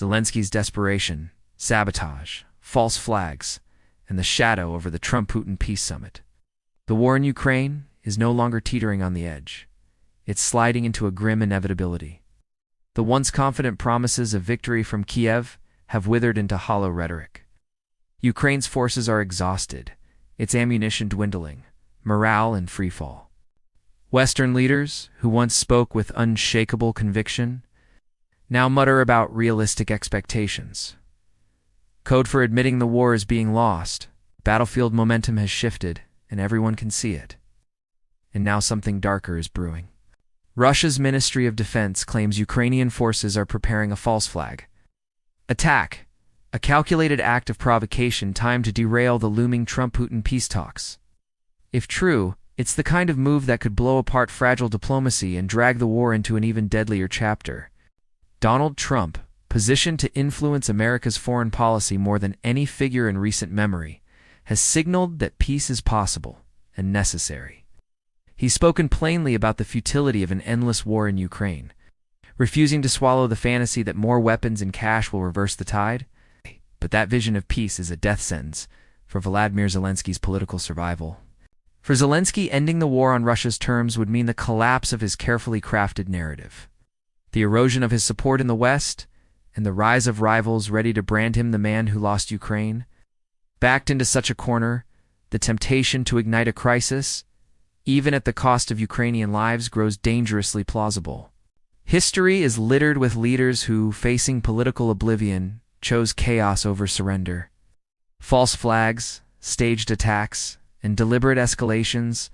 Zelensky's desperation, sabotage, false flags, and the shadow over the Trump-Putin peace summit. The war in Ukraine is no longer teetering on the edge. It's sliding into a grim inevitability. The once confident promises of victory from Kiev have withered into hollow rhetoric. Ukraine's forces are exhausted, its ammunition dwindling, morale in freefall. Western leaders, who once spoke with unshakable conviction, now mutter about realistic expectations. Code for admitting the war is being lost. Battlefield momentum has shifted, and everyone can see it. And now something darker is brewing. Russia's Ministry of Defense claims Ukrainian forces are preparing a false flag attack, a calculated act of provocation timed to derail the looming Trump-Putin peace talks. If true, it's the kind of move that could blow apart fragile diplomacy and drag the war into an even deadlier chapter. Donald Trump, positioned to influence America's foreign policy more than any figure in recent memory, has signaled that peace is possible and necessary. He's spoken plainly about the futility of an endless war in Ukraine, refusing to swallow the fantasy that more weapons and cash will reverse the tide. But that vision of peace is a death sentence for Volodymyr Zelensky's political survival. For Zelensky, ending the war on Russia's terms would mean the collapse of his carefully crafted narrative, the erosion of his support in the West, and the rise of rivals ready to brand him the man who lost Ukraine. Backed into such a corner, the temptation to ignite a crisis, even at the cost of Ukrainian lives, grows dangerously plausible. History is littered with leaders who, facing political oblivion, chose chaos over surrender. False flags, staged attacks, and deliberate escalations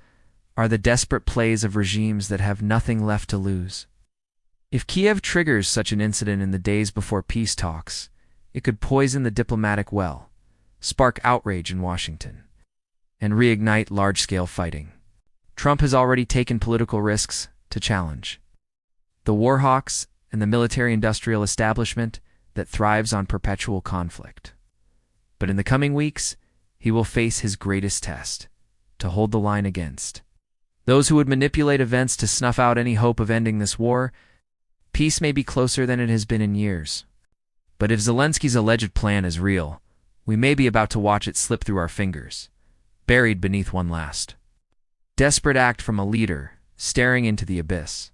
are the desperate plays of regimes that have nothing left to lose. If Kiev triggers such an incident in the days before peace talks, it could poison the diplomatic well, spark outrage in Washington, and reignite large-scale fighting. Trump has already taken political risks to challenge the war hawks and the military-industrial establishment that thrives on perpetual conflict. But in the coming weeks, he will face his greatest test: to hold the line against those who would manipulate events to snuff out any hope of ending this war. Peace may be closer than it has been in years. But if Zelensky's alleged plan is real, we may be about to watch it slip through our fingers, buried beneath one last desperate act from a leader staring into the abyss.